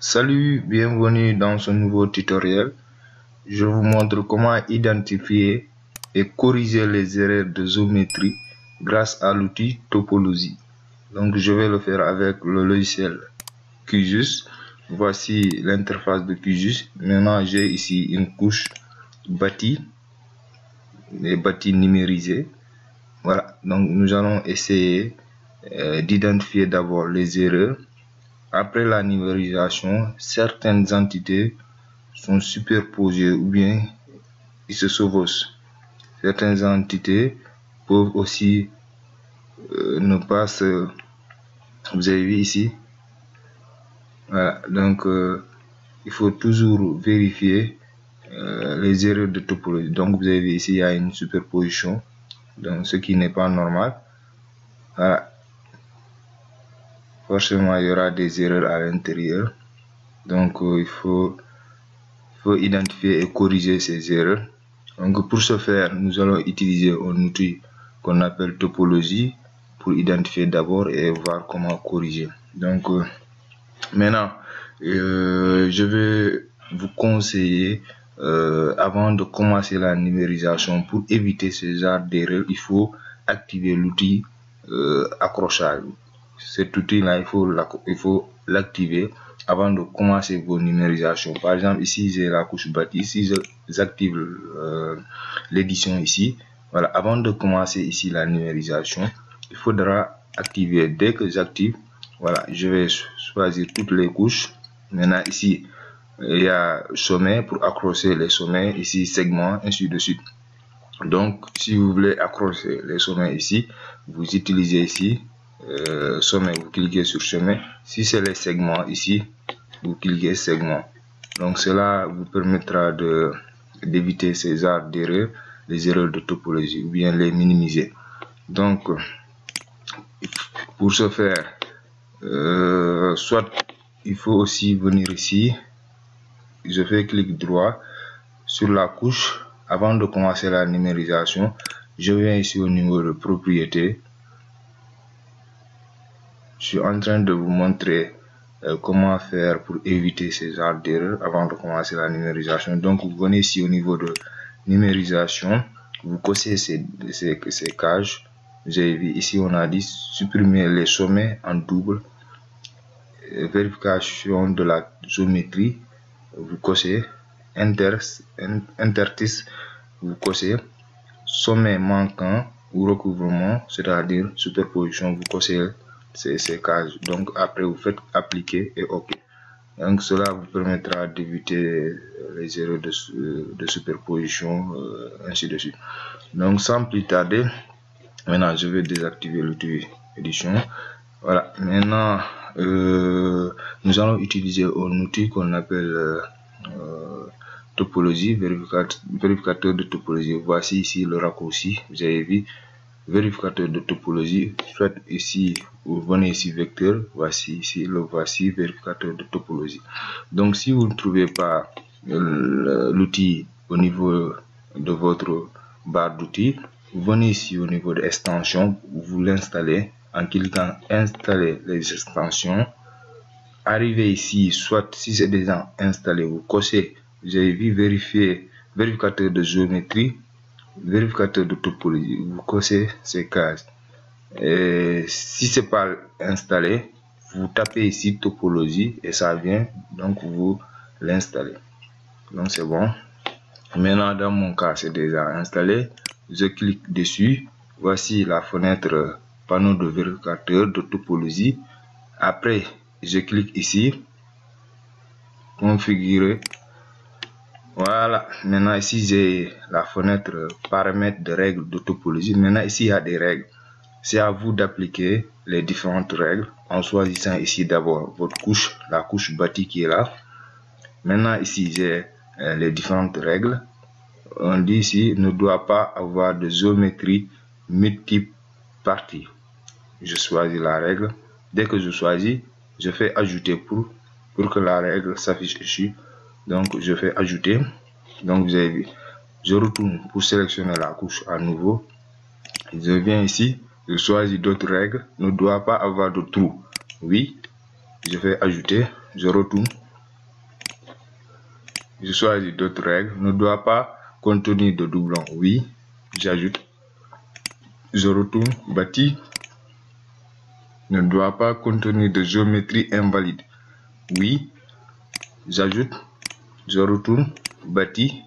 Salut, bienvenue dans ce nouveau tutoriel. Je vous montre comment identifier et corriger les erreurs de géométrie grâce à l'outil topologie. Donc je vais le faire avec le logiciel QGIS. Voici l'interface de QGIS. Maintenant j'ai ici une couche bâtie, les bâtis numérisés. Voilà, donc nous allons essayer d'identifier d'abord les erreurs. Après la numérisation, certaines entités sont superposées ou bien ils se chevauchent. Certaines entités peuvent aussi ne pas se... Vous avez vu ici. Voilà, donc il faut toujours vérifier les erreurs de topologie. Donc vous avez vu ici, il y a une superposition, donc ce qui n'est pas normal. Voilà. Forcément, il y aura des erreurs à l'intérieur. Donc il faut identifier et corriger ces erreurs. Donc pour ce faire, nous allons utiliser un outil qu'on appelle topologie pour identifier d'abord et voir comment corriger. Donc maintenant, je vais vous conseiller avant de commencer la numérisation, pour éviter ce genre d'erreur, il faut activer l'outil accrochage. Cet outil là, il faut l'activer avant de commencer vos numérisations. Par exemple, ici j'ai la couche bâtie, ici j'active l'édition ici. Voilà, avant de commencer ici la numérisation, il faudra activer. Dès que j'active, voilà, je vais choisir toutes les couches. Maintenant ici il y a sommet pour accrocher les sommets, ici segment, ainsi de suite. Donc si vous voulez accrocher les sommets ici, vous utilisez ici sommet, vous cliquez sur sommet. Si c'est les segments ici, vous cliquez segment. Donc cela vous permettra d'éviter ces genres d'erreurs, les erreurs de topologie, ou bien les minimiser. Donc pour ce faire, soit il faut aussi venir ici, je fais clic droit sur la couche. Avant de commencer la numérisation, je viens ici au niveau de propriété. Je suis en train de vous montrer comment faire pour éviter ces genres d'erreurs avant de commencer la numérisation. Donc vous venez ici au niveau de numérisation, vous cossez ces cases. Vous avez vu ici, on a dit supprimer les sommets en double, vérification de la géométrie, vous cossez interstice, vous cossez sommet manquant ou recouvrement, c'est-à-dire superposition, vous cossez ces cases. Donc après vous faites appliquer et OK. Donc cela vous permettra d'éviter les erreurs de superposition, ainsi de suite. Donc sans plus tarder, maintenant je vais désactiver l'outil édition. Voilà, maintenant nous allons utiliser un outil qu'on appelle topologie, vérificateur de topologie. Voici ici le raccourci, vous avez vu, vérificateur de topologie. Soit ici, vous venez ici vecteur, voici ici, le voici, vérificateur de topologie. Donc si vous ne trouvez pas l'outil au niveau de votre barre d'outils, vous venez ici au niveau de extension, vous l'installez en cliquant installer les extensions. Arrivez ici, soit si c'est déjà installé, vous cochez, vous avez vu, vérifier, vérificateur de géométrie, vérificateur de topologie, vous cochez ces cases. Et si c'est pas installé, vous tapez ici topologie et ça vient, donc vous l'installez. Donc c'est bon. Maintenant dans mon cas c'est déjà installé, je clique dessus. Voici la fenêtre panneau de vérificateur de topologie. Après je clique ici, configurer. Voilà, maintenant ici j'ai la fenêtre paramètres de règles de topologie. Maintenant ici il y a des règles. C'est à vous d'appliquer les différentes règles en choisissant ici d'abord votre couche, la couche bâtie qui est là. Maintenant ici j'ai les différentes règles. On dit ici ne doit pas avoir de géométrie multiple partie. Je choisis la règle. Dès que je choisis, je fais ajouter pour que la règle s'affiche ici. Donc je fais ajouter. Donc vous avez vu, je retourne pour sélectionner la couche à nouveau. Je viens ici, je choisis d'autres règles. Ne doit pas avoir de trou. Oui, je fais ajouter. Je retourne. Je choisis d'autres règles. Ne doit pas contenir de doublons. Oui, j'ajoute. Je retourne. Bâti. Ne doit pas contenir de géométrie invalide. Oui, j'ajoute. Je retourne. Bâti.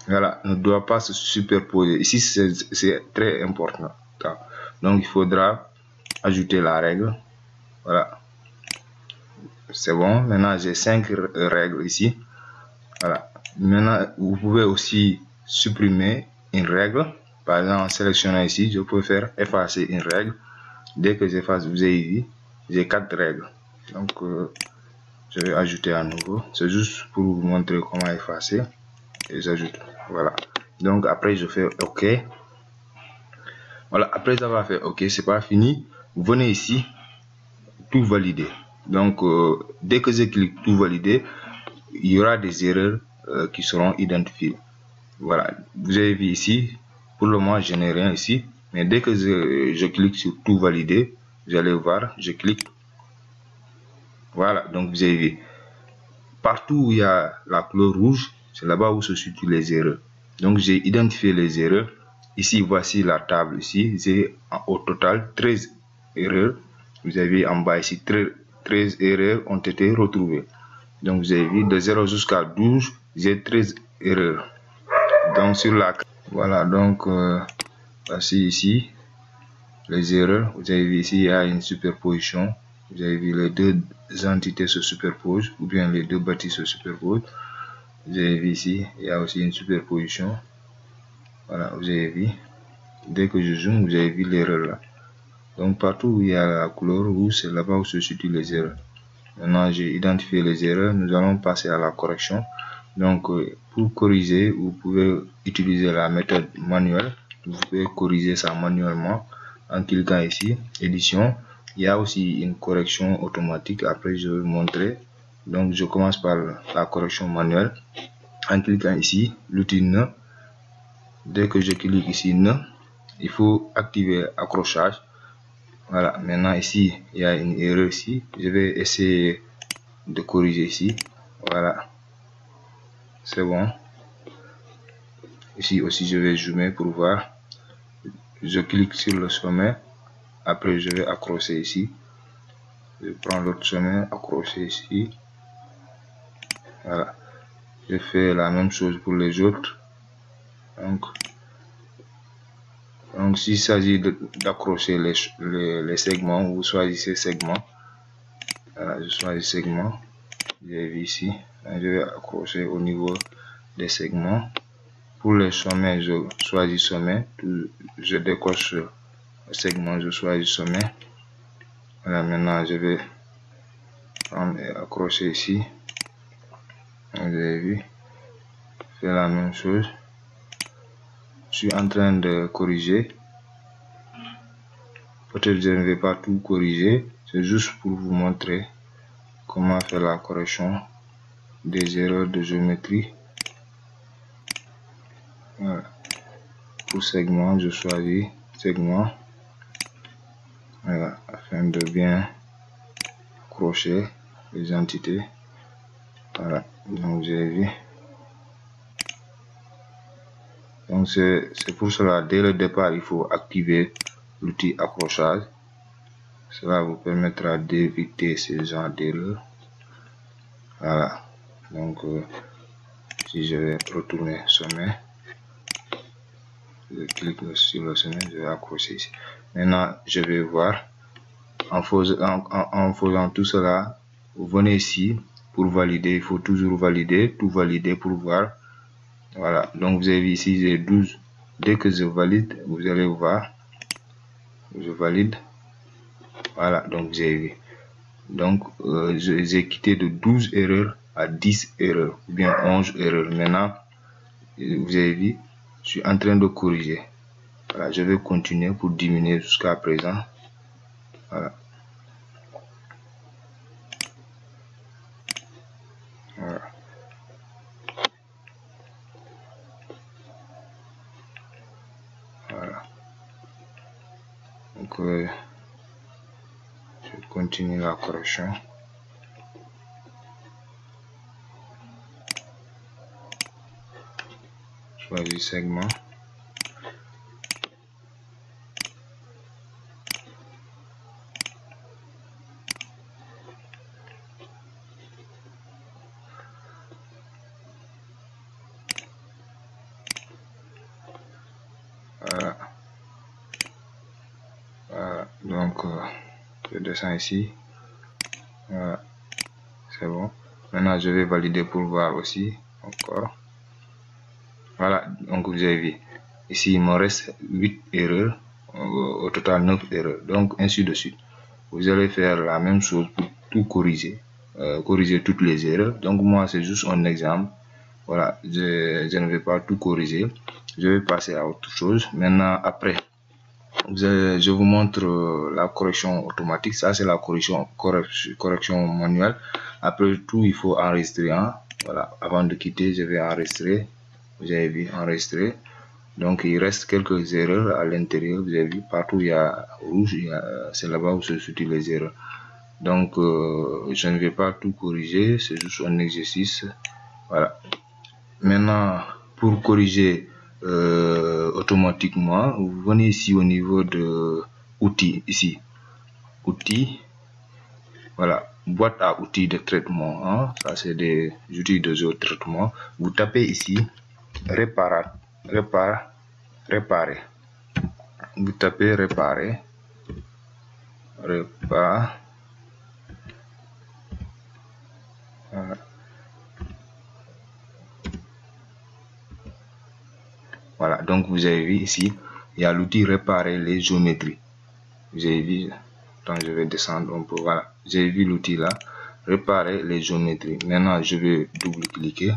Voilà, ne doit pas se superposer. Ici, c'est très important. Donc, il faudra ajouter la règle. Voilà. C'est bon. Maintenant, j'ai 5 règles ici. Voilà. Maintenant, vous pouvez aussi supprimer une règle. Par exemple, en sélectionnant ici, je peux faire effacer une règle. Dès que j'efface, vous avez vu, j'ai 4 règles. Donc, je vais ajouter à nouveau. C'est juste pour vous montrer comment effacer. Et j'ajoute. Voilà. Donc, après, je fais OK. Voilà. Après avoir fait OK, c'est pas fini. Vous venez ici, tout valider. Donc, dès que je clique tout valider, il y aura des erreurs qui seront identifiées. Voilà, vous avez vu ici, pour le moment je n'ai rien ici, mais dès que je clique sur tout valider, vous allez voir, je clique. Voilà, donc vous avez vu, partout où il y a la couleur rouge, c'est là-bas où se situent les erreurs. Donc j'ai identifié les erreurs. Ici, voici la table ici, j'ai au total 13 erreurs. Vous avez en bas ici, 13 erreurs ont été retrouvées. Donc vous avez vu, de 0 jusqu'à 12, j'ai 13 erreurs. Donc sur la... Voilà, donc voici ici les erreurs. Vous avez vu ici, il y a une superposition. Vous avez vu les deux entités se superposent, ou bien les deux bâtis se superposent. Vous avez vu ici, il y a aussi une superposition. Voilà, vous avez vu. Dès que je zoome, vous avez vu l'erreur là. Donc partout où il y a la couleur rouge, c'est là-bas où se situent les erreurs. Maintenant, j'ai identifié les erreurs. Nous allons passer à la correction. Donc, pour corriger, vous pouvez utiliser la méthode manuelle. Vous pouvez corriger ça manuellement en cliquant ici, édition. Il y a aussi une correction automatique. Après, je vais vous montrer. Donc, je commence par la correction manuelle. En cliquant ici, l'outil ne. Dès que je clique ici ne, il faut activer accrochage. Voilà, maintenant ici, il y a une erreur ici. Je vais essayer de corriger ici. Voilà, c'est bon. Ici aussi, je vais zoomer pour voir. Je clique sur le sommet. Après, je vais accrocher ici. Je prends l'autre sommet, accrocher ici. Voilà. Je fais la même chose pour les autres. Donc s'il s'agit d'accrocher les segments, vous choisissez segment. Voilà, je choisis segment. J'ai vu ici. Je vais accrocher au niveau des segments. Pour les sommets, je choisis sommet. Je décoche le segment, je choisis sommet. Voilà, maintenant je vais prendre et accrocher ici. Vous avez vu, faire la même chose. Je suis en train de corriger. Peut-être je ne vais pas tout corriger, c'est juste pour vous montrer comment faire la correction des erreurs de géométrie. Voilà. Pour segment, je choisis segment. Voilà, afin de bien accrocher les entités. Voilà, donc j'ai vu. Donc c'est pour cela, dès le départ, il faut activer l'outil accrochage. Cela vous permettra d'éviter ces genres d'erreurs. Voilà, donc si je vais retourner sommet, je clique sur le sommet, je vais accrocher ici. Maintenant, je vais voir, en faisant tout cela, vous venez ici pour valider. Il faut toujours valider, tout valider pour voir. Voilà, donc vous avez vu ici, j'ai 12. Dès que je valide, vous allez voir, je valide. Voilà, donc vous avez vu. Donc, j'ai quitté de 12 erreurs à 10 erreurs, ou bien 11 erreurs. Maintenant, vous avez vu, je suis en train de corriger. Voilà, je vais continuer pour diminuer jusqu'à présent. Voilà. Voilà. Voilà. Donc, je continue la correction. choisis segment. Voilà. Voilà. Donc je descends ici. Voilà. C'est bon. Maintenant je vais valider pour voir aussi encore. Voilà, donc vous avez vu ici il me reste 8 erreurs, au total 9 erreurs, donc ainsi de suite. Vous allez faire la même chose pour tout corriger, corriger toutes les erreurs. Donc moi c'est juste un exemple. Voilà, je ne vais pas tout corriger, je vais passer à autre chose. Maintenant après je vous montre la correction automatique. Ça c'est la correction manuelle. Après tout il faut enregistrer, hein. Voilà, avant de quitter je vais enregistrer. Vous avez vu, enregistrer. Donc il reste quelques erreurs à l'intérieur. Vous avez vu, partout il y a rouge, c'est là-bas où se situent les erreurs. Donc je ne vais pas tout corriger, c'est juste un exercice. Voilà. Maintenant pour corriger automatiquement, vous venez ici au niveau de outils, ici outils. Voilà, boîte à outils de traitement, hein. Ça c'est des outils de traitement. Vous tapez ici réparer. Vous tapez réparer. Voilà, donc vous avez vu ici, il y a l'outil réparer les géométries. Vous avez vu, donc je vais descendre un peu. Voilà, j'ai vu l'outil là, réparer les géométries. Maintenant, je vais double-cliquer.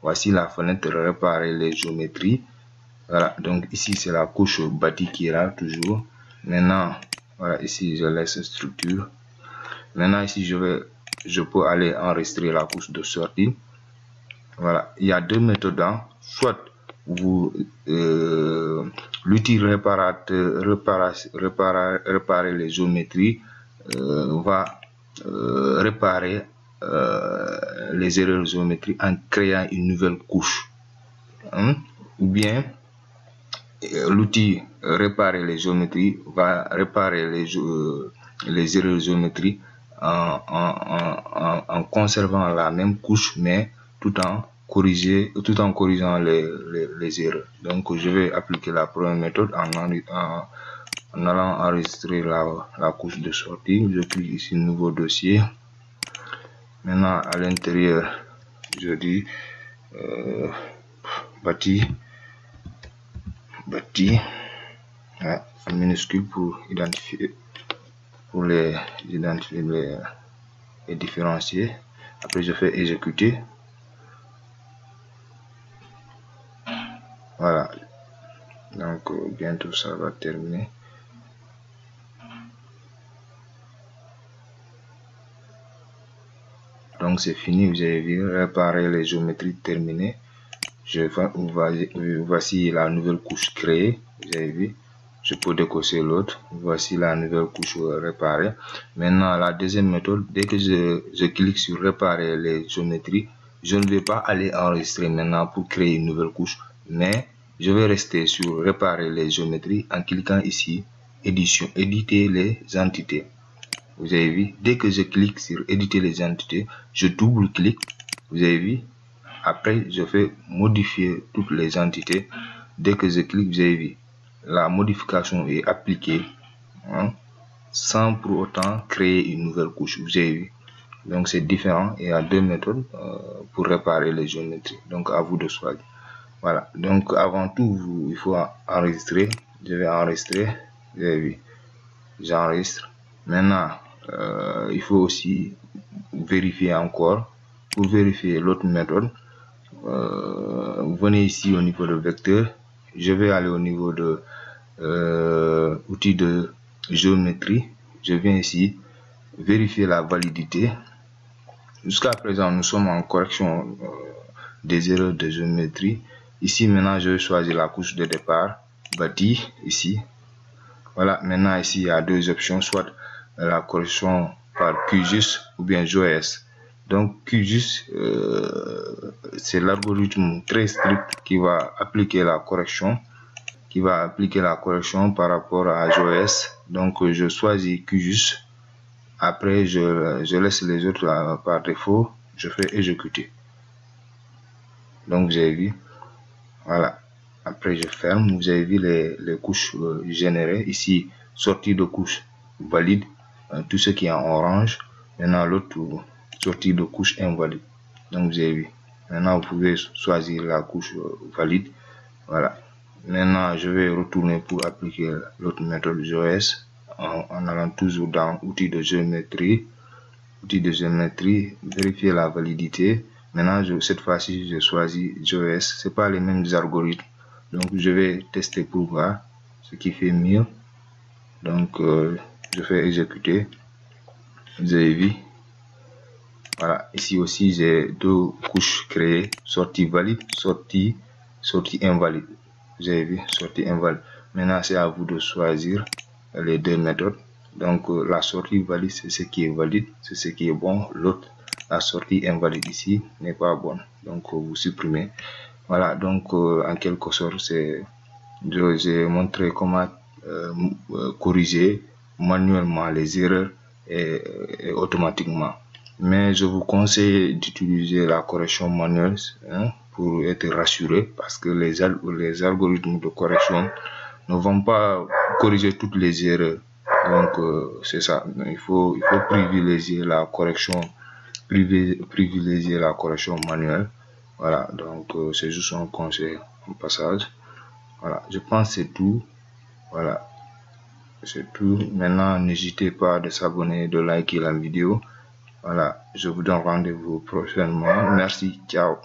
Voici la fenêtre réparer les géométries. Voilà, donc ici c'est la couche bâtie qui est là toujours. Maintenant, voilà, ici je laisse structure. Maintenant ici je peux aller enregistrer la couche de sortie. Voilà, il y a deux méthodes, hein. Soit vous l'outil réparer les géométries va réparer les erreurs géométriques en créant une nouvelle couche, hein? Ou bien l'outil réparer les géométries va réparer les erreurs géométriques en conservant la même couche, mais tout en corrigeant les erreurs. Donc je vais appliquer la première méthode en allant enregistrer la couche de sortie. Je clique ici nouveau dossier. Maintenant à l'intérieur je dis bâti, en minuscule pour identifier, les différencier. Après je fais exécuter. Voilà, donc bientôt ça va terminer. Donc c'est fini, vous avez vu, réparer les géométries terminées. Voici la nouvelle couche créée, vous avez vu. Je peux décocher l'autre. Voici la nouvelle couche réparée. Maintenant la deuxième méthode, dès que je clique sur réparer les géométries, je ne vais pas aller enregistrer maintenant pour créer une nouvelle couche, mais je vais rester sur réparer les géométries en cliquant ici éditer les entités. Vous avez vu, dès que je clique sur éditer les entités, je double-clique. Vous avez vu, après je fais modifier toutes les entités. Dès que je clique, vous avez vu, la modification est appliquée, hein, sans pour autant créer une nouvelle couche. Vous avez vu, donc c'est différent. Il y a deux méthodes pour réparer les géométries, donc à vous de choisir. Voilà, donc avant tout il faut enregistrer. Je vais enregistrer. Vous avez vu, j'enregistre. Maintenant il faut aussi vérifier encore. Pour vérifier l'autre méthode, vous venez ici au niveau de vecteur. Je vais aller au niveau de outils de géométrie. Je viens ici vérifier la validité. Jusqu'à présent nous sommes en correction des erreurs de géométrie. Ici maintenant je vais choisir la couche de départ, bâti ici. Voilà, maintenant ici il y a deux options, soit la correction par QGIS ou bien GeoS. Donc QGIS, c'est l'algorithme très strict qui va appliquer la correction, par rapport à JOS. Donc je choisis QGIS. Après je laisse les autres par défaut. Je fais exécuter. Donc vous avez vu, voilà. Après je ferme. Vous avez vu les couches générées ici. Sortie de couche valide, tout ce qui est en orange. Maintenant l'autre sortie de couche invalide. Donc vous avez vu. Maintenant vous pouvez choisir la couche valide. Voilà. Maintenant je vais retourner pour appliquer l'autre méthode JOS en allant toujours dans outils de géométrie. Vérifier la validité. Maintenant cette fois-ci je choisis JOS. C'est pas les mêmes algorithmes. Donc je vais tester pour voir ce qui fait mieux. Donc je fais exécuter. Vous avez vu. Voilà, ici aussi j'ai deux couches créées, sortie valide, sortie invalide. Vous avez vu, sortie invalide. Maintenant c'est à vous de choisir les deux méthodes. Donc la sortie valide, c'est ce qui est valide, c'est ce qui est bon. L'autre, la sortie invalide ici n'est pas bonne. Donc vous supprimez. Voilà, donc en quelque sorte, j'ai montré comment corriger manuellement les erreurs et automatiquement. Mais je vous conseille d'utiliser la correction manuelle pour être rassuré, parce que les algorithmes de correction ne vont pas corriger toutes les erreurs. Donc c'est ça, il faut privilégier la correction manuelle. Voilà, donc c'est juste un conseil en passage. Voilà, je pense que c'est tout. Voilà, c'est tout. Maintenant n'hésitez pas de s'abonner, de liker la vidéo. Voilà, je vous donne rendez-vous prochainement. Merci, ciao.